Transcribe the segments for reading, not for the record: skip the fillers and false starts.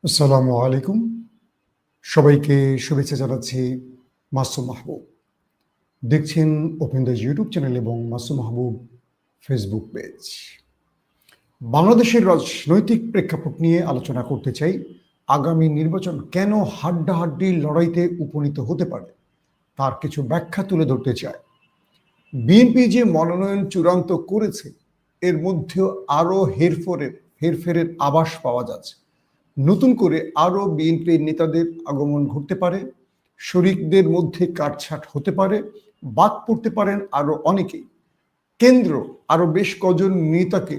আসসালামু আলাইকুম। সবাইকে শুভেচ্ছা জানাচ্ছি। মাসুম মাহবুব। দেখছেন ওপেন দ্য ইউটিউব চ্যানেল এবং মাসুম মাহবুব ফেসবুক পেজ। বাংলাদেশের রাজনৈতিক প্রেক্ষাপট নিয়ে আলোচনা করতে চাই। আগামী নির্বাচন কেন হাড্ডাহাড্ডি লড়াইতে উপনীত হতে পারে তার কিছু ব্যাখ্যা তুলে ধরতে চাই। বিএনপি যে মনোনয়ন চূড়ান্ত করেছে এর মধ্যেও আরও হেরফেরের আভাস পাওয়া যাচ্ছে। নতুন করে আরও বিএনপির নেতাদের আগমন ঘটতে পারে, শরিকদের মধ্যে কাটছাট হতে পারে, বাদ পড়তে পারেন আরও অনেকেই। কেন্দ্র আরও বেশ কজন নেতাকে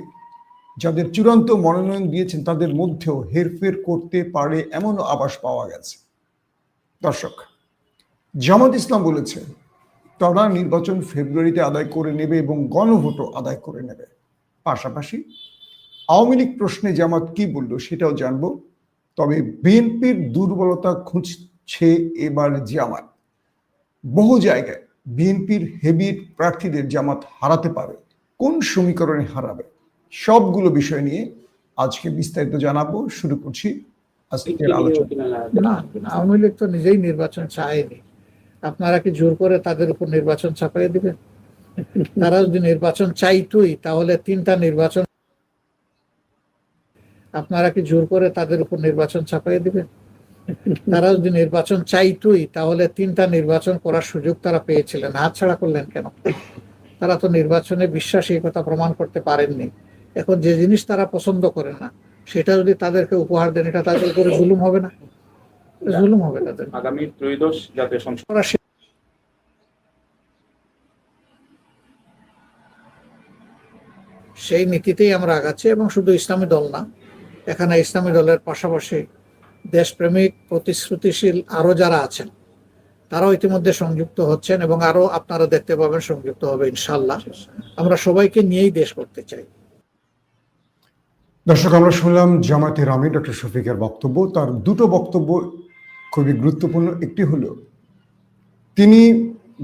যাদের চূড়ান্ত মনোনয়ন দিয়েছেন তাদের মধ্যেও হেরফের করতে পারে এমনও আভাস পাওয়া গেছে। দর্শক, জামাত ইসলাম বলেছে তারা নির্বাচন ফেব্রুয়ারিতে আদায় করে নেবে এবং গণভোটও আদায় করে নেবে। পাশাপাশি আওয়ামী লীগ প্রশ্নে জামাত কি বলল সেটাও জানবো। তবে বিএনপির দুর্বলতা খুঁজছে এবার জামাত। বহু জায়গায় বিএনপির হেভি প্রার্থীদের জামাত হারাতে পারে, কোন সমীকরণে হারাবে, সবগুলো বিষয় নিয়ে আজকে বিস্তারিত জানাবো। শুরু করছি আজকের আলোচনা। না, আওয়ামী লীগ তো নিজেই নির্বাচন চায়নি। আপনারা কি জোর করে তাদের উপর নির্বাচন চাপাইয়ে দিবেন? তারা যদি নির্বাচন চাইতোই তাহলে তিনটা নির্বাচন, আপনারা কি জোর করে তাদের উপর নির্বাচন চাপাইয়ে দিবেন? তারা যদি নির্বাচন চাইতোই তাহলে তিনটা নির্বাচন করার সুযোগ তারা পেয়েছিলেন, হাতছাড়া করলেন কেন? তারা তো নির্বাচনে বিশ্বাসী, এই কথা প্রমাণ করতে পারেননি। এখন যে জিনিস তারা পছন্দ করে না সেটা যদি তাদেরকে উপহার দেন, এটা তাদের উপরে জুলুম হবে না? জুলুম হবে তাদের। আগামী ত্রয়োদশ জাতীয় সংসদ সেই নীতিতেই আমরা আগাচ্ছি এবং শুধু ইসলামী দল না, এখানে ইসলামী দলের পাশাপাশি দেশপ্রেমিক প্রতিশ্রুতিশীল আরো যারা আছেন তারাও ইতিমধ্যে সংযুক্ত হচ্ছেন এবং আরো আপনারা দেখতে পাবেন সংযুক্ত হবে ইনশাল্লাহ। আমরা সবাইকে নিয়েই দেশ করতে চাই। দর্শক, আমরা শুনলাম জামাতের আমির ডক্টর শফিকের বক্তব্য। তার দুটো বক্তব্য খুবই গুরুত্বপূর্ণ। একটি হলো তিনি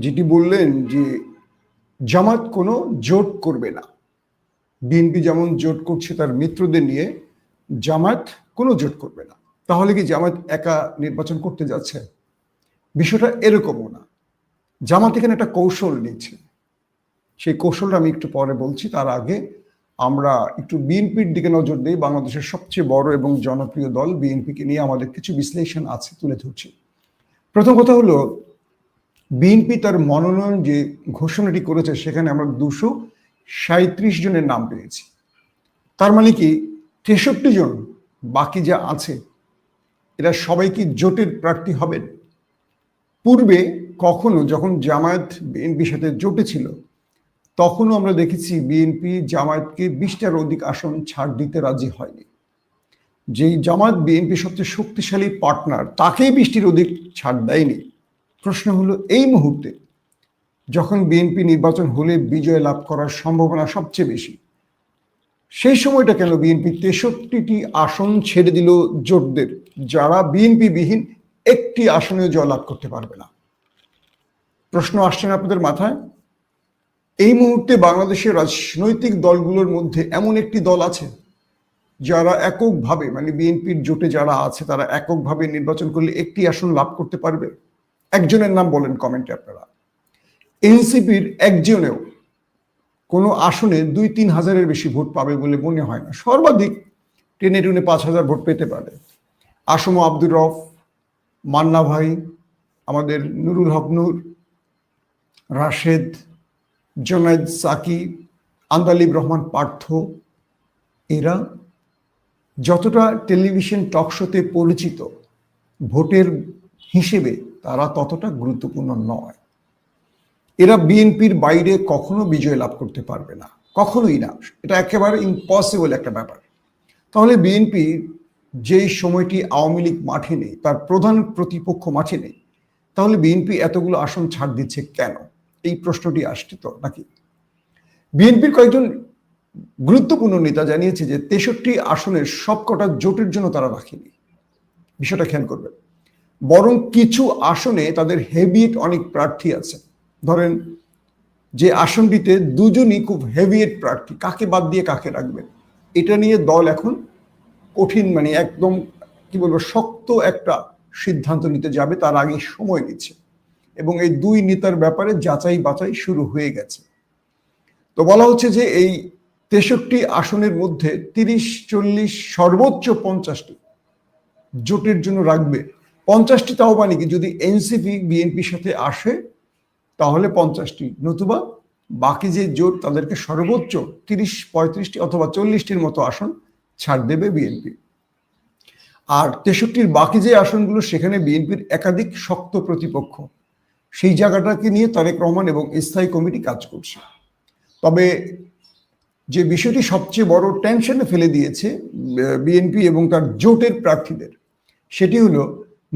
যেটি বললেন যে জামাত কোনো জোট করবে না। বিএনপি যেমন জোট করছে তার মিত্রদের নিয়ে, জামাত কোনো জোট করবে না। তাহলে কি জামাত একা নির্বাচন করতে যাচ্ছে? বিষয়টা এরকমও না। জামাত এখানে একটা কৌশল নিচ্ছে, সেই কৌশলটা আমি একটু পরে বলছি। তার আগে আমরা একটু বিএনপির দিকে নজর দিই। বাংলাদেশের সবচেয়ে বড় এবং জনপ্রিয় দল বিএনপিকে নিয়ে আমাদের কিছু বিশ্লেষণ আছে, তুলে ধরছি। প্রথম কথা হলো, বিএনপি তার মনোনয়ন যে ঘোষণাটি করেছে সেখানে আমরা 237 জনের নাম পেয়েছি। তার মানে কি 63 জন বাকি যা আছে এরা সবাই কি জোটের প্রার্থী হবেন? পূর্বে কখনো যখন জামায়াত বিএনপির সাথে জোটে ছিল তখনও আমরা দেখেছি বিএনপি জামায়াতকে 20টার অধিক আসন ছাড় দিতে রাজি হয়নি। যেই জামায়াত বিএনপির সবচেয়ে শক্তিশালী পার্টনার তাকেই 20টির অধিক ছাড় দেয়নি। প্রশ্ন হলো, এই মুহূর্তে যখন বিএনপি নির্বাচন হলে বিজয় লাভ করার সম্ভাবনা সবচেয়ে বেশি, সেই সময়টা কেন বিএনপি 63টি আসন ছেড়ে দিল জোটদের, যারা বিএনপি বিহীন একটি আসনে জয়লাভ করতে পারবে না? প্রশ্ন আসছে না আপনাদের মাথায়? এই মুহূর্তে বাংলাদেশের রাজনৈতিক দলগুলোর মধ্যে এমন একটি দল আছে যারা এককভাবে, মানে বিএনপির জোটে যারা আছে তারা এককভাবে নির্বাচন করলে একটি আসন লাভ করতে পারবে? একজনের নাম বলেন কমেন্টে আপনারা। এনসিপির একজনেও কোনো আসনে 2-3 হাজারের বেশি ভোট পাবে বলে মনে হয় না। সর্বাধিক টেনে 5,000 ভোট পেতে পারে। আসম আব্দুর রফ, মান্না ভাই, আমাদের নুরুল হক নূর, রাশেদ, জুনায়েদ সাকি, আন্দালিব রহমান পার্থ, এরা যতটা টেলিভিশন টক শোতে পরিচিত ভোটের হিসেবে তারা ততটা গুরুত্বপূর্ণ নয়। এরা বিএনপির বাইরে কখনো বিজয় লাভ করতে পারবে না, কখনোই না। এটা একেবারে ইম্পসিবল একটা ব্যাপার। তাহলে বিএনপি যেই সময়টি আওয়ামী লীগ মাঠে নেই, তার প্রধান প্রতিপক্ষ মাঠে নেই, তাহলে বিএনপি এতগুলো আসন ছাড় দিচ্ছে কেন? এই প্রশ্নটি আসছে তো নাকি? বিএনপির কয়েকজন গুরুত্বপূর্ণ নেতা জানিয়েছে যে 63 আসনের সবকটা জোটের জন্য তারা রাখেনি। বিষয়টা খেয়াল করবেন। বরং কিছু আসনে তাদের হেভিয়েট অনেক প্রার্থী আছে। ধরেন যে আসনটিতে দুজনই খুব হেভিয়েট প্রার্থী, কাকে বাদ দিয়ে কাকে রাখবেন এটা নিয়ে দল এখন কঠিন, মানে একদম কি বলবো শক্ত একটা সিদ্ধান্ত নিতে যাবে, তার আগে সময় নিচ্ছে এবং এই দুই নেতার ব্যাপারে যাচাই বাছাই শুরু হয়ে গেছে। তো বলা হচ্ছে যে এই 63 আসনের মধ্যে 30-40 সর্বোচ্চ 50টি জোটের জন্য রাখবে। 50টি তাও মানে কি, যদি এনসিপি বিএনপির সাথে আসে তাহলে 50টি, নতুবা বাকি যে জোট তাদেরকে সর্বোচ্চ 30-35টি অথবা 40টির মতো আসন ছাড় দেবে বিএনপি। আর 63-র বাকি যে আসনগুলো সেখানে বিএনপির একাধিক শক্ত প্রতিপক্ষ, সেই জায়গাটাকে নিয়ে তারেক রহমান এবং স্থায়ী কমিটি কাজ করছে। তবে যে বিষয়টি সবচেয়ে বড় টেনশনে ফেলে দিয়েছে বিএনপি এবং তার জোটের প্রার্থীদের, সেটি হলো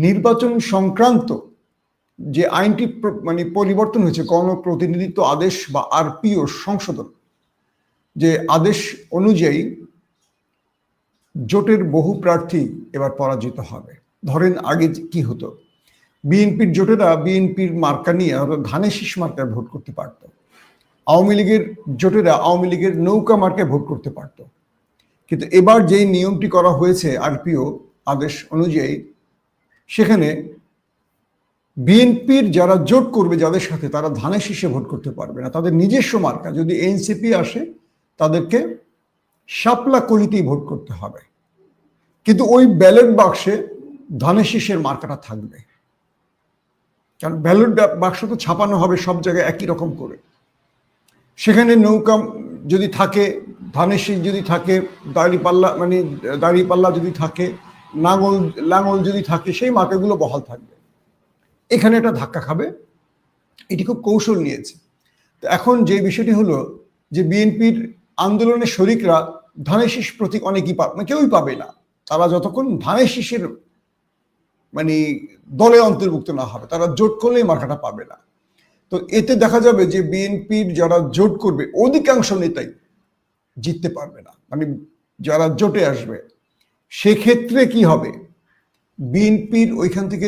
নির্বাচন সংক্রান্ত যে আইনটি মানে পরিবর্তন হয়েছে, গণপ্রতিনিধিত্ব আদেশ বা আরপিও সংশোধন, যে আদেশ অনুযায়ী জোটের বহু প্রার্থী এবার পরাজিত হবে। ধরেন আগে কি হতো, বিএনপির জোটেরা বিএনপির মার্কা নিয়ে ধানের শীষ মার্কায় ভোট করতে পারত, আওয়ামী লীগের জোটেরা আওয়ামী লীগের নৌকা মার্কায় ভোট করতে পারত। কিন্তু এবার যেই নিয়মটি করা হয়েছে আরপিও আদেশ অনুযায়ী, সেখানে বিএনপির যারা জোট করবে যাদের সাথে, তারা ধানের শীষে ভোট করতে পারবে না, তাদের নিজস্ব মার্কা যদি এনসিপি আসে তাদেরকে শাপলা কলিতেই ভোট করতে হবে। কিন্তু ওই ব্যালট বাক্সে ধানের শীষের মার্কাটা থাকবে, কারণ ব্যালট বাক্স তো ছাপানো হবে সব জায়গায় একই রকম করে। সেখানে নৌকা যদি থাকে, ধানের শীষ যদি থাকে, দাড়িপাল্লা যদি থাকে, লাঙল যদি থাকে, সেই মার্কাগুলো বহাল থাকবে। এখানে একটা ধাক্কা খাবে, এটি খুব কৌশল নিয়েছে। তো এখন যে বিষয়টি হলো যে বিএনপির আন্দোলনের শরিকরা ধানের শীষ প্রতীক অনেকেই কেউই পাবে না, তারা যতক্ষণ ধানের শীষের মানে দলে অন্তর্ভুক্ত না হবে, তারা জোট করলেই মার্কাটা পাবে না। তো এতে দেখা যাবে যে বিএনপির যারা জোট করবে অধিকাংশ নেতাই জিততে পারবে না, মানে যারা জোটে আসবে। সেক্ষেত্রে কি হবে, বিএনপির ওইখান থেকে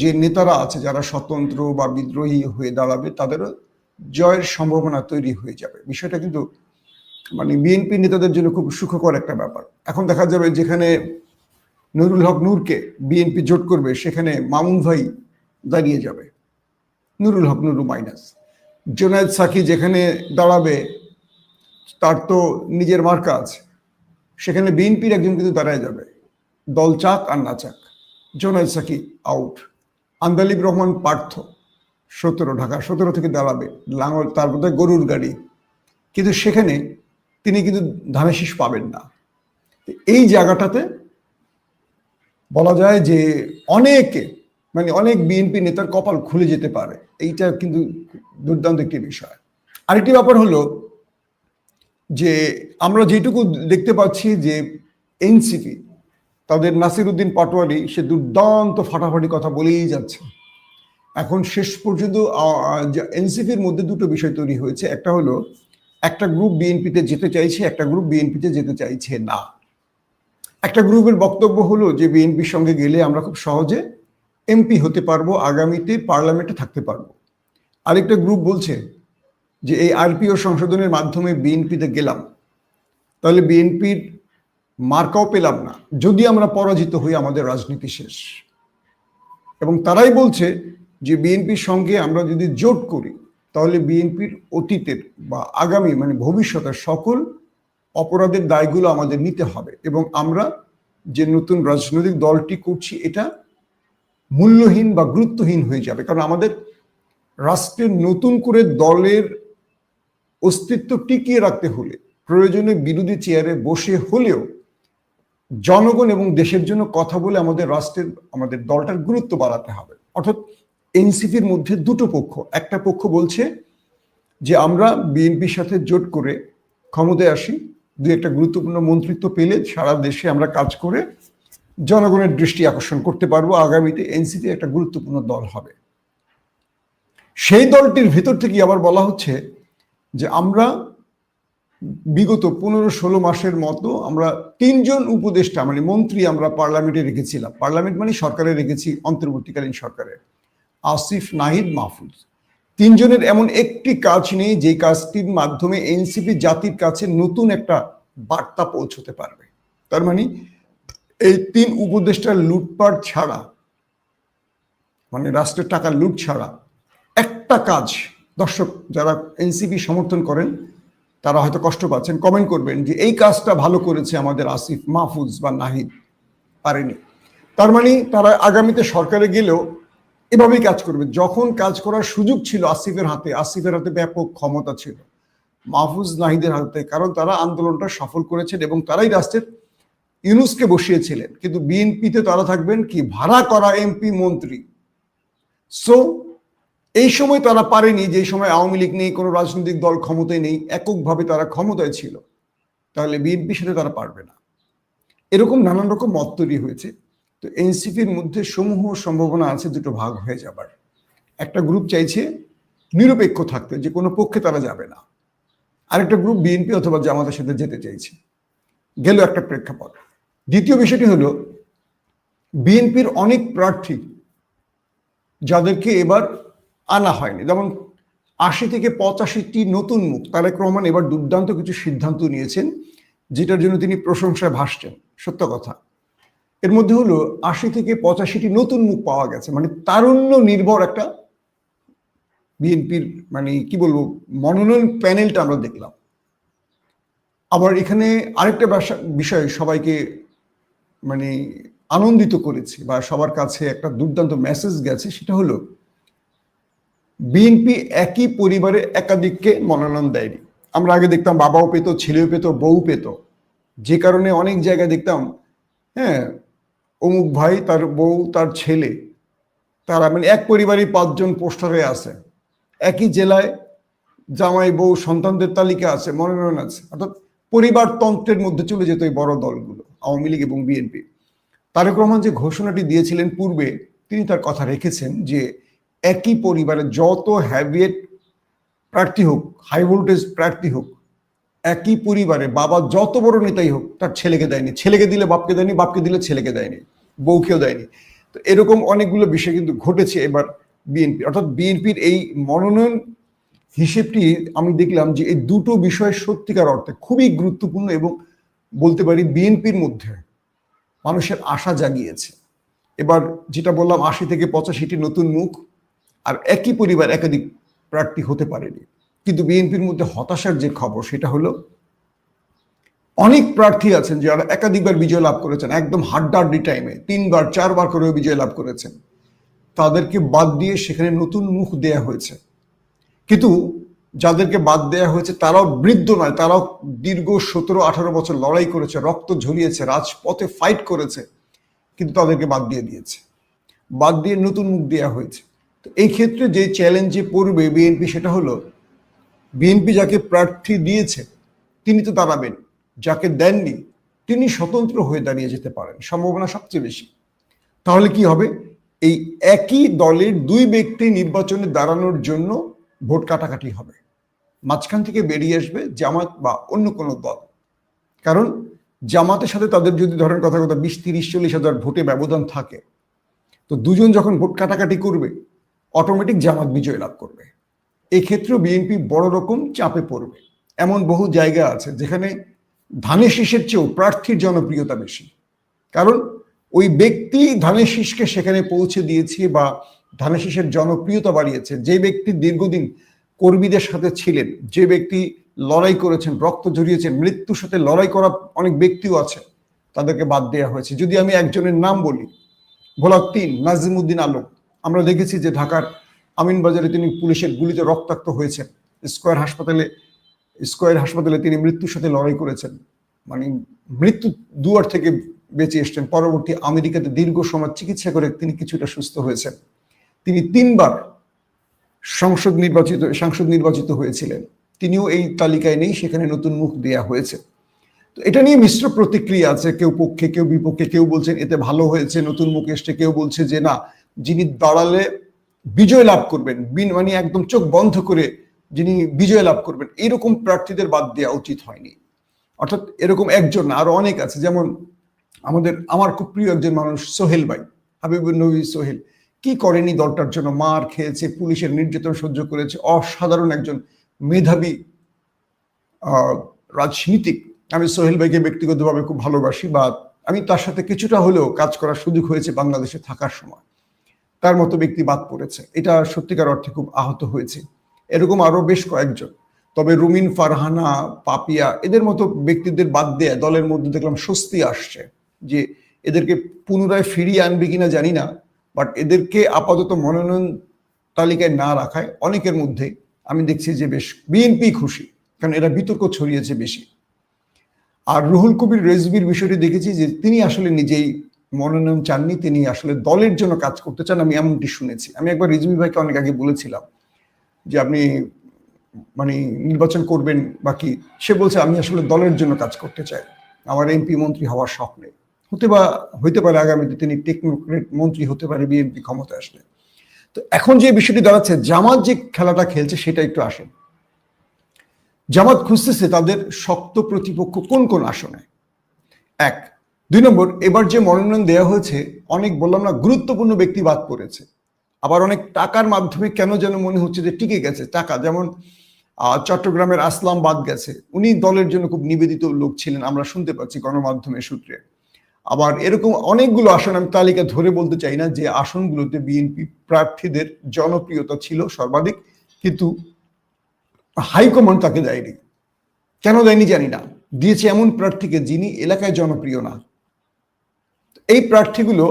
যে নেতারা আছে যারা স্বতন্ত্র বা বিদ্রোহী হয়ে দাঁড়াবে, তাদেরও জয়ের সম্ভাবনা তৈরি হয়ে যাবে। বিষয়টা কিন্তু মানে বিএনপি নেতাদের জন্য খুব সুখকর একটা ব্যাপার। এখন দেখা যাবে যেখানে নুরুল হক নূরকে বিএনপি জোট করবে, সেখানে মামুন ভাই দাঁড়িয়ে যাবে, নুরুল হক নুরু মাইনাস। জোনায়েদ সাকি যেখানে দাঁড়াবে, তার তো নিজের মার্কা আছে, সেখানে বিএনপির একজন কিন্তু দাঁড়ায় যাবে, দল চাক আর না চাক। জোনায়েদ সাকি আউট। আন্দালিব রহমান পার্থ 17 ঢাকা 17 থেকে দাঁড়াবে, লাঙল তার মধ্যে গরুর গাড়ি, কিন্তু সেখানে তিনি কিন্তু ধানের শীষ পাবেন না। এই জায়গাটাতে বলা যায় যে অনেক বিএনপি নেতার কপাল খুলে যেতে পারে। এইটা কিন্তু দুর্দান্ত একটি বিষয়। আরেকটি ব্যাপার হলো যে আমরা যেটুকু দেখতে পাচ্ছি যে এনসিপি তাদের নাসির উদ্দিন পাটোয়ারি, সে দুর্দান্ত ফাটাফাটি কথা বলেই যাচ্ছে। এখন শেষ পর্যন্ত এনসিপির মধ্যে দুটো বিষয় তৈরি হয়েছে, একটা হলো একটা গ্রুপ বিএনপিতে যেতে চাইছে, একটা গ্রুপ বিএনপিতে যেতে চাইছে না। একটা গ্রুপের বক্তব্য হলো যে বিএনপির সঙ্গে গেলে আমরা খুব সহজে এমপি হতে পারবো, আগামীতে পার্লামেন্টে থাকতে পারবো। আরেকটা গ্রুপ বলছে যে এই আরপিও সংশোধনের মাধ্যমে বিএনপিতে গেলাম, তাহলে বিএনপির মার্কাও পেলাম না, যদি আমরা পরাজিত হই আমাদের রাজনীতি শেষ। এবং তারাই বলছে যে বিএনপির সঙ্গে আমরা যদি জোট করি, তাহলে বিএনপির অতীতের বা আগামী মানে ভবিষ্যতের সকল অপরাধের দায়গুলো আমাদের নিতে হবে, এবং আমরা যে নতুন রাজনৈতিক দলটি করছি এটা মূল্যহীন বা গুরুত্বহীন হয়ে যাবে। কারণ আমাদের রাষ্ট্রের নতুন করে দলের অস্তিত্ব টিকিয়ে রাখতে হলে প্রয়োজনে বিরোধী চেয়ারে বসে হলেও জনগণ এবং দেশের জন্য কথা বলে আমাদের দলটার গুরুত্ব বাড়াতে হবে। অর্থাৎ এনসিপির মধ্যে দুটো পক্ষ, একটা পক্ষ বলছে যে আমরা বিএনপির সাথে জোট করে ক্ষমতায় আসি, দুই একটা গুরুত্বপূর্ণ মন্ত্রিত্ব পেলে সারা দেশে আমরা কাজ করে জনগণের দৃষ্টি আকর্ষণ করতে পারবো, আগামীতে এনসিপি একটা গুরুত্বপূর্ণ দল হবে। সেই দলটির ভেতর থেকে আবার বলা হচ্ছে যে আমরা বিগত 15-16 মাসের মতো আমরা 3 জন উপদেষ্টা মানে মন্ত্রী আমরা পার্লামেন্টে রেখেছিলাম, পার্লামেন্ট মানে সরকারে রেখেছি, অন্তর্বর্তীকালীন সরকারে, আসিফ, নাহিদ, মাহফুজ। 3 জনের এমন একটি কাজ নেই যে কাজটির মাধ্যমে এনসিপি জাতির কাছে নতুন একটা বার্তা পৌঁছতে পারবে। তার মানে এই 3 উপদেষ্টার লুটপাট ছাড়া, মানে রাষ্ট্রের টাকা লুট ছাড়া একটা কাজ, দর্শক যারা এনসিপি সমর্থন করেন তারা হয়তো কষ্ট পাচ্ছেন, কমেন্ট করবেন যে এই কাজটা ভালো করেছে আমাদের আসিফ মাহফুজ বা নাহিদ, পারেনি। তার মানে তারা আগামীতে সরকারে গেলেও এভাবেই কাজ করবে। যখন কাজ করার সুযোগ ছিল আসিফের হাতে ব্যাপক ক্ষমতা ছিল, মাহফুজ নাহিদের হাতে, কারণ তারা আন্দোলনটা সফল করেছেন এবং তারাই রাষ্ট্রের ইউনূসকে বসিয়েছিলেন। কিন্তু বিএনপিতে তারা থাকবেন কি ভাড়া করা এমপি মন্ত্রী। সো এই সময় তারা পারেনি, যে সময় আওয়ামী লীগ নেই, কোনো রাজনৈতিক দল ক্ষমতায় নেই, এককভাবে তারা ক্ষমতায় ছিল, তাহলে বিএনপির সাথে তারা পারবে না। এরকম নানান রকম মত তৈরি হয়েছে। তো এনসিপির মধ্যে সমূহ সম্ভাবনা আছে দুটো ভাগ হয়ে যাবার। একটা গ্রুপ চাইছে নিরপেক্ষ থাকতে, যে কোনো পক্ষে তারা যাবে না। আরেকটা গ্রুপ বিএনপি অথবা জামাতের সাথে যেতে চাইছে। গেল একটা প্রেক্ষাপট। দ্বিতীয় বিষয়টি হলো বিএনপির অনেক প্রার্থী যাদেরকে এবার আনা হয়নি, যেমন 80 থেকে 85টি নতুন মুখ। তারেক রহমান এবার দুর্দান্ত কিছু সিদ্ধান্ত নিয়েছেন, যেটার জন্য তিনি প্রশংসায় ভাসছেন, সত্য কথা। এর মধ্যে হলো 80 থেকে 85টি নতুন মুখ পাওয়া গেছে, মানে তারুণ্য নির্ভর একটা বিএনপির, মানে কি বলবো, মনোনয়ন প্যানেলটা আমরা দেখলাম। আবার এখানে আরেকটা বিষয় সবাইকে মানে আনন্দিত করেছে বা সবার কাছে একটা দুর্দান্ত মেসেজ গেছে, সেটা হলো বিএনপি একই পরিবারে একাধিককে মনোনয়ন দেয়নি। আমরা আগে দেখতাম বাবাও পেত, ছেলেও পেত, বউ পেত, যে কারণে অনেক জায়গায় দেখতাম হ্যাঁ অমুক ভাই, তার বউ, তার ছেলে, তারা মানে এক পরিবারই 5 জন পোস্টারে আছে, একই জেলায় জামাই বউ সন্তানদের তালিকা আছে, মনোনয়ন আছে। অর্থাৎ পরিবারতন্ত্রের মধ্যে চলে যেত এই বড় দলগুলো, আওয়ামী লীগ এবং বিএনপি। তারেক রহমান যে ঘোষণাটি দিয়েছিলেন পূর্বে, তিনি তার কথা রেখেছেন যে একই পরিবারে যত হ্যাভিয়েট প্রার্থী হোক, হাই ভোল্টেজ প্রার্থী হোক, একই পরিবারে বাবা যত বড় নেতাই হোক, তার ছেলেকে দেয়নি, ছেলেকে দিলে বাপকে দেয়নি, বাপকে দিলে ছেলেকে দেয়নি, বউকেও দেয়নি। তো এরকম অনেকগুলো বিষয় কিন্তু ঘটেছে এবার বিএনপি। অর্থাৎ বিএনপির এই মনোনয়ন হিসেবটি আমি দেখলাম যে এই দুটো বিষয় সত্যিকার অর্থে খুবই গুরুত্বপূর্ণ এবং বলতে পারি বিএনপির মধ্যে মানুষের আশা জাগিয়েছে। এবার যেটা বললাম 80 থেকে 85টি নতুন মুখ আর একই পরিবার একাধিক প্রার্থী হতে পারেনি। কিন্তু বিএনপির মধ্যে হতাশার যে খবর সেটা হলো অনেক প্রার্থী আছেন যারা একাধিকবার বিজয় লাভ করেছেন, একদম হাড্ডাহাড্ডি টাইমে 3বার 4বার করেও বিজয় লাভ করেছেন, তাদেরকে বাদ দিয়ে সেখানে নতুন মুখ দেয়া হয়েছে। কিন্তু যাদেরকে বাদ দেয়া হয়েছে তারাও বৃদ্ধ নয়, তারাও দীর্ঘ 17-18 বছর লড়াই করেছে, রক্ত ঝরিয়েছে, রাজপথে ফাইট করেছে, কিন্তু তাদেরকে বাদ দিয়েছে, বাদ দিয়ে নতুন মুখ দেওয়া হয়েছে। তো এই ক্ষেত্রে যে চ্যালেঞ্জে পড়বে বিএনপি সেটা হলো বিএনপি যাকে প্রার্থী দিয়েছে তিনি তো দাঁড়াবেন, যাকে দেননি তিনি স্বতন্ত্র হয়ে দাঁড়িয়ে যেতে পারেন, সম্ভাবনা সবচেয়ে বেশি। তাহলে কি হবে, এই একই দলের 2 ব্যক্তি নির্বাচনে দাঁড়ানোর জন্য ভোট কাটাকাটি হবে, মাঝখান থেকে বেরিয়ে আসবে জামাত বা অন্য কোনো দল। কারণ জামাতের সাথে তাদের যদি ধরেন কথা 20, 30, 40 হাজার ভোটে ব্যবধান থাকে, তো দুজন যখন ভোট কাটাকাটি করবে অটোমেটিক জামাত বিজয় লাভ করবে। এক্ষেত্রেও বিএনপি বড় রকম চাপে পড়বে। এমন বহু জায়গা আছে যেখানে ধানের শীষের চেয়েও প্রার্থীর জনপ্রিয়তা বেশি, কারণ ওই ব্যক্তি ধানের শীষকে সেখানে পৌঁছে দিয়েছে বা ধানের শীষের জনপ্রিয়তা বাড়িয়েছে, যে ব্যক্তি দীর্ঘদিন কর্মীদের সাথে ছিলেন, যে ব্যক্তি লড়াই করেছেন, রক্ত ঝরিয়েছেন, মৃত্যুর সাথে লড়াই করা অনেক ব্যক্তিও আছে, তাদেরকে বাদ দেওয়া হয়েছে। যদি আমি একজনের নাম বলি, ভোলার 3 নাজিমউদ্দিন আলম, আমরা দেখেছি যে ঢাকার আমিনবাজারে তিনি পুলিশের গুলিতে রক্তাক্ত হয়েছেন, স্কয়ার হাসপাতালে তিনি মৃত্যুর সাথে লড়াই করেছেন, মানে মৃত্যু দুয়ার থেকে বেঁচে এসছেন, পরবর্তী আমেরিকাতে দীর্ঘ সময় চিকিৎসা করে তিনি কিছুটা সুস্থ হয়েছেন। তিনি 3বার সাংসদ নির্বাচিত হয়েছিলেন, তিনিও এই তালিকায় নেই, সেখানে নতুন মুখ দেয়া হয়েছে। তো এটা নিয়ে মিশ্র প্রতিক্রিয়া আছে, কেউ পক্ষে কেউ বিপক্ষে, কেউ বলছেন এতে ভালো হয়েছে নতুন মুখ এসছে, কেউ বলছে যে না, যিনি দাঁড়ালে বিজয় লাভ করবেন, মানে একদম চোখ বন্ধ করে যিনি বিজয় লাভ করবেন, এরকম প্রার্থীদের বাদ দেওয়া উচিত হয়নি। অর্থাৎ এরকম একজন না, আরো অনেক আছে। যেমন আমার খুব প্রিয় একজন মানুষ সোহেল ভাই, হাবিবুর নবী সোহেল, কি করেনি দলটার জন্য, মার খেয়েছে, পুলিশের নির্যাতন সহ্য করেছে, অসাধারণ একজন মেধাবী রাজনীতিক। আমি সোহেল ভাইকে ব্যক্তিগতভাবে খুব ভালোবাসি বা আমি তার সাথে কিছুটা হলেও কাজ করার সুযোগ হয়েছে বাংলাদেশে থাকার সময়, তার মতো ব্যক্তি বাদ পড়েছে, এটা সত্যিকার অর্থে খুব আহত হয়েছে। এরকম আরো বেশ কয়েকজন, তবে রুমিন, ফারহানা, পাপিয়া এদের মতো ব্যক্তিদের বাদ দিয়ে দলের মধ্যে দেখলাম স্বস্তি আসছে যে এদেরকে পুনরায় ফিরিয়ে আনবে কিনা জানি না, বাট এদেরকে আপাতত মনোনয়ন তালিকায় না রাখায় অনেকের মধ্যে আমি দেখছি যে বেশ বিএনপি খুশি, কারণ এরা বিতর্ক ছড়িয়েছে বেশি। আর রুহুল কবির রেজভির বিষয়টি দেখেছি যে তিনি আসলে নিজেই মনোনয়ন চাননি, তিনি আসলে দলের জন্য কাজ করতে চান, আমি এমনটি শুনেছি। আমি একবার রিজভি ভাইকে অনেক আগে বলেছিলাম যে আপনি মানে নির্বাচন করবেন বাকি, সে বলছে আমি আসলে দলের জন্য কাজ করতে চাই, আমার এমপি মন্ত্রী হওয়ার শখ নেই। হইতে পারে আগামীতে তিনি টেকনোক্রেট মন্ত্রী হতে পারে বিএনপি ক্ষমতা আসলে। তো এখন যে বিষয়টি দাঁড়াচ্ছে, জামাত যে খেলাটা খেলছে সেটা একটু আসেন। জামাত খুঁজতেছে তাদের শক্ত প্রতিপক্ষ কোন কোন আসনে, 1। 2 নম্বর, এবার যে মনোনয়ন দেওয়া হয়েছে অনেক বললাম না গুরুত্বপূর্ণ ব্যক্তি বাদ পড়েছে, আবার অনেক টাকার মাধ্যমে কেন যেন মনে হচ্ছে যে টিকে গেছে টাকা, যেমন চট্টগ্রামের আসলাম বাদ গেছে, উনি দলের জন্য খুব নিবেদিত লোক ছিলেন, আমরা শুনতে পাচ্ছি গণমাধ্যমের সূত্রে। আবার এরকম অনেকগুলো আসন, আমি তালিকা ধরে বলতে চাই না, যে আসনগুলোতে বিএনপি প্রার্থীদের জনপ্রিয়তা ছিল সর্বাধিক, কিন্তু হাইকমান্ড তাকে দেয়নি। কেন দেয়নি জানি না, দিয়েছে এমন প্রার্থীকে যিনি এলাকায় জনপ্রিয় না। এই প্রার্থীগুলো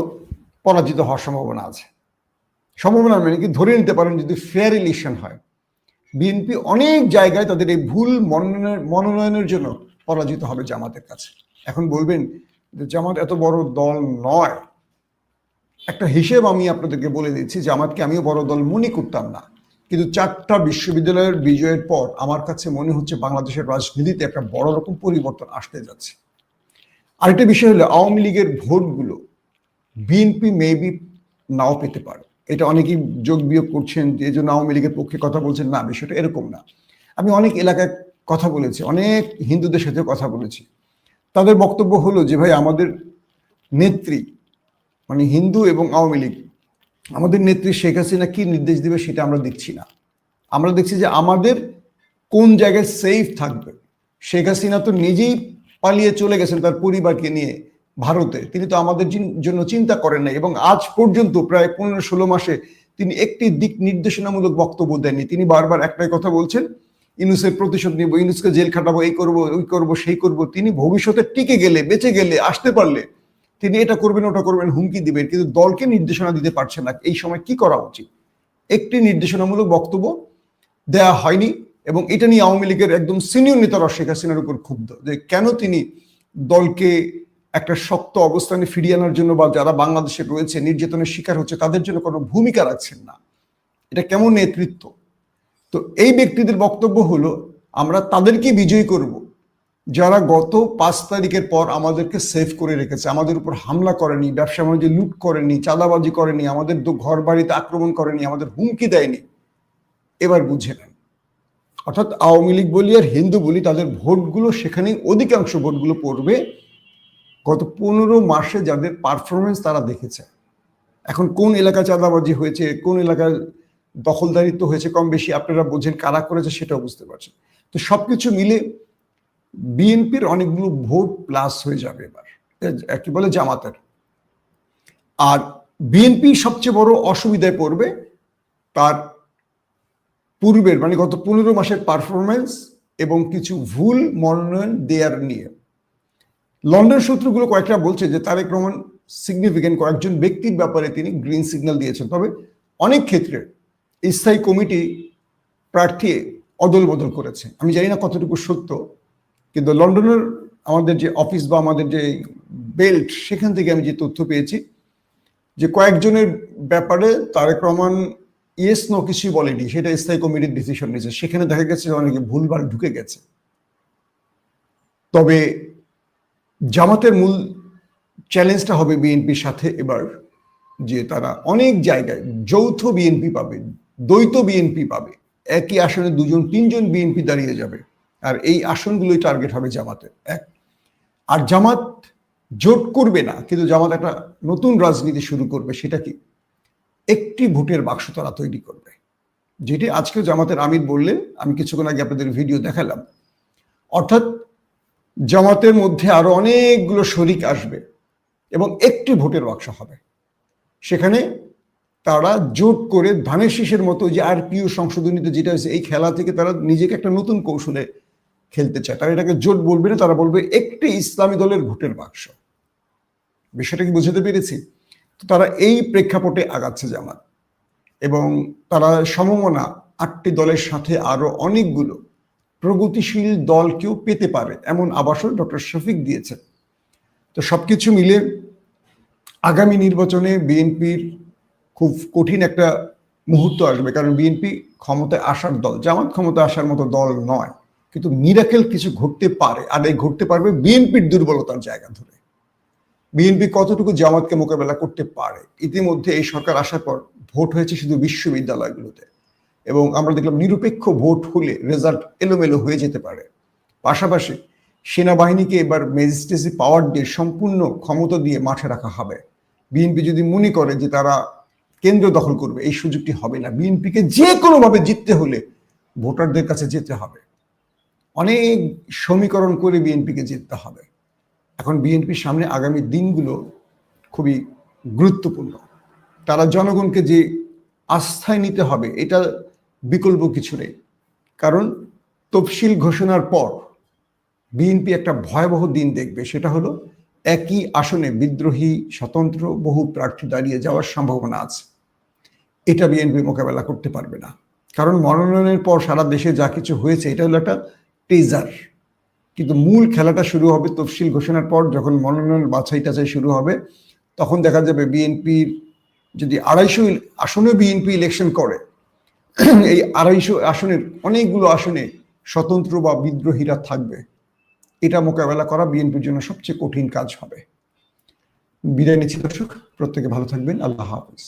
পরাজিত হওয়ার সম্ভাবনা আছে। সম্ভাবনা মানে কি, ধরে নিতে পারেন যদি ফেয়ার ইলেকশন হয়, বিএনপি অনেক জায়গায় তাদের এই ভুল মনোনয়নের জন্য পরাজিত হবে জামাতের কাছে। এখন বলবেন যে জামাত এত বড় দল নয়, একটা হিসেব আমি আপনাদেরকে বলে দিচ্ছি, জামাতকে আমিও বড় দল মনে করতাম না, কিন্তু 4টা বিশ্ববিদ্যালয়ের বিজয়ের পর আমার কাছে মনে হচ্ছে বাংলাদেশের রাজনীতিতে একটা বড় রকম পরিবর্তন আসতে যাচ্ছে। আরেকটা বিষয় হলো আওয়ামী লীগের ভোটগুলো বিএনপি মেবি নাও পেতে পারে, এটা অনেকেই যোগ বিয়োগ করছেন যে এই জন্য আওয়ামী লীগের পক্ষে কথা বলছেন, না বিষয়টা এরকম না। আমি অনেক এলাকায় কথা বলেছি, অনেক হিন্দুদের সাথে কথা বলেছি, তাদের বক্তব্য হলো যে ভাই আমাদের নেত্রী মানে হিন্দু এবং আওয়ামী লীগ, আমাদের নেত্রী শেখ হাসিনা কি নির্দেশ দিবে সেটা আমরা দেখছি না, আমরা দেখছি যে আমাদের কোন জায়গায় সেফ থাকবে। শেখ হাসিনা তো নিজেই পালিয়ে চলে গেছেন তার পরিবারকে নিয়ে ভারতে, তিনি তো আমাদের জন্য চিন্তা করেন নাই, এবং আজ পর্যন্ত প্রায় 15-16 মাসে তিনি একটি দিক নির্দেশনামূলক বক্তব্য দেননি। তিনি বারবার একটাই কথা বলছেন, ইউনূসের প্রতিশোধ নিব, ইউনূসকে জেল খাটাবো, এই করবো ওই করবো সেই করবো। তিনি ভবিষ্যতে টিকে গেলে, বেঁচে গেলে, আসতে পারলে তিনি এটা করবেন ওটা করবেন হুমকি দিবেন, কিন্তু দলকে নির্দেশনা দিতে পারছেন না এই সময় কি করা উচিত। একটি নির্দেশনামূলক বক্তব্য দেয়া হয়নি, এবং এটা নিয়ে আওয়ামী লীগের একদম সিনিয়র নেতারা শেখ হাসিনার উপর ক্ষুব্ধ যে কেন তিনি দলকে একটা শক্ত অবস্থানে ফিরিয়ে আনার জন্য বা যারা বাংলাদেশে রয়েছে নির্যাতনের শিকার হচ্ছে তাদের জন্য কোনো ভূমিকা রাখছেন না, এটা কেমন নেতৃত্ব। তো এই ব্যক্তিদের বক্তব্য হলো আমরা তাদেরকে বিজয়ী করব যারা গত 5 তারিখের পর আমাদেরকে সেভ করে রেখেছে, আমাদের উপর হামলা করেনি, ব্যবসা বাণিজ্য লুট করেনি, চাঁদাবাজি করেনি, আমাদের ঘর বাড়িতে আক্রমণ করেনি, আমাদের হুমকি দেয়নি। এবার বুঝে নেন, অর্থাৎ আওয়ামী লীগ বলি আর হিন্দু বলি তাদের ভোটগুলো সেখানেই অধিকাংশ ভোটগুলো পড়বে গত 15 মাসে যাদের পারফরমেন্স তারা দেখেছে। এখন কোন এলাকা চাঁদাবাজি হয়েছে, কোন এলাকায় দখলদারিত্ব হয়েছে কম বেশি আপনারা বোঝেন, কারা করেছে সেটাও বুঝতে পারছেন। তো সবকিছু মিলে বিএনপির অনেকগুলো ভোট প্লাস হয়ে যাবে এবার, কি বলে জামাতের। আর বিএনপি সবচেয়ে বড় অসুবিধায় পড়বে তার পূর্বের মানে গত 15 মাসের পারফরমেন্স এবং কিছু ভুল মনোনয়ন দেয়ার নিয়ে। লন্ডন সূত্রগুলো কয়েকটা বলছে যে তারেক রহমান সিগনিফিকেন্ট কয়েকজন ব্যক্তির ব্যাপারে তিনি গ্রিন সিগন্যাল দিয়েছেন, তবে অনেক ক্ষেত্রে স্থায়ী কমিটি প্রার্থী অদল বদল করেছে। আমি জানি না কতটুকু সত্য, কিন্তু লন্ডনের আমাদের যে অফিস বা আমাদের যে বেল্ট সেখান থেকে আমি যে তথ্য পেয়েছি যে কয়েকজনের ব্যাপারে তারেক রহমান ইয়েস নো কিছুই বলেনি, সেটা স্থায়ী কমিটির ডিসিশন নিয়েছে, সেখানে দেখা গেছে অনেকে ভুলভাল ঢুকে গেছে। তবে জামাতের মূল চ্যালেঞ্জটা হবে বিএনপির সাথে এবার, যে তারা অনেক জায়গায় যৌথ বিএনপি পাবে, দ্বৈত বিএনপি পাবে, একই আসনে 2-3জন বিএনপি দাঁড়িয়ে যাবে, আর এই আসনগুলোই টার্গেট হবে জামাতের। আর জামাত জোট করবে না, কিন্তু জামাত একটা নতুন রাজনীতি শুরু করবে। সেটা কি? একটি ভোটের বাক্স তারা তৈরি করবে, যেটি আজকে জামাতের আমির বললেন, আমি কিছুক্ষণ আগে আপনাদের ভিডিও দেখালাম। অর্থাৎ জামাতের মধ্যে আরো অনেকগুলো শরিক আসবে, এবং একটি ভোটের বাক্স হবে। সেখানে তারা জোট করে ধানের শীষের মতো যে আরপিও সংশোধনীতে যেটা হয়েছে, এই খেলা থেকে তারা নিজেকে একটা নতুন কৌশলে খেলতে চায়। তারা এটাকে জোট বলবে না, তারা বলবে একটি ইসলামী দলের ভোটের বাক্স। বিষয়টা কি বুঝতে পেরেছি? তো তারা এই প্রেক্ষাপটে আগাচ্ছে জামাত, এবং তারা সমমনা 8টি দলের সাথে আরো অনেকগুলো প্রগতিশীল দলকেও পেতে পারে এমন আভাসও ডক্টর শফিক দিয়েছেন। তো সবকিছু মিলে আগামী নির্বাচনে বিএনপির খুব কঠিন একটা মুহূর্ত আসবে, কারণ বিএনপি ক্ষমতায় আসার দল, জামাত ক্ষমতায় আসার মতো দল নয়, কিন্তু মিরাকেল কিছু ঘটতে পারে, আর এই ঘটতে পারবে বিএনপির দুর্বলতার জায়গা ধরে। বিএনপি কতটুকু জামাতকে মোকাবেলা করতে পারে। ইতিমধ্যে এই সরকার আসার পর ভোট হয়েছে শুধু বিশ্ববিদ্যালয়গুলোতে, এবং আমরা দেখলাম নিরপেক্ষ ভোট হলে রেজাল্ট এলোমেলো হয়ে যেতে পারে। পাশাপাশি সেনাবাহিনীকে এবার ম্যাজিস্ট্রেসি পাওয়ার দিয়ে সম্পূর্ণ ক্ষমতা দিয়ে মাঠে রাখা হবে। বিএনপি যদি মনে করে যে তারা কেন্দ্র দখল করবে, এই সুযোগটি হবে না। বিএনপিকে যে কোনোভাবে জিততে হলে ভোটারদের কাছে যেতে হবে, অনেক সমীকরণ করে বিএনপিকে জিততে হবে। এখন বিএনপির সামনে আগামী দিনগুলো খুবই গুরুত্বপূর্ণ। তারা জনগণকে যে আস্থায় নিতে হবে, এটা বিকল্প কিছু নেই। কারণ তফসিল ঘোষণার পর বিএনপি একটা ভয়াবহ দিন দেখবে, সেটা হলো একই আসনে বিদ্রোহী স্বতন্ত্র বহু প্রার্থী দাঁড়িয়ে যাওয়ার সম্ভাবনা আছে। এটা বিএনপি মোকাবেলা করতে পারবে না, কারণ মনোনয়নের পর সারা দেশে যা কিছু হয়েছে এটা হলো একটা টেজার, কিন্তু মূল খেলাটা শুরু হবে তফসিল ঘোষণার পর। যখন মনোনয়ন বাছাই টাছাই শুরু হবে, তখন দেখা যাবে বিএনপির যদি 250 আসনে বিএনপি ইলেকশন করে, এই 250 আসনের অনেকগুলো আসনে স্বতন্ত্র বা বিদ্রোহীরা থাকবে। এটা মোকাবেলা করা বিএনপির জন্য সবচেয়ে কঠিন কাজ হবে। বিদায় নিচ্ছি দর্শক, প্রত্যেকে ভালো থাকবেন। আল্লাহ হাফিজ।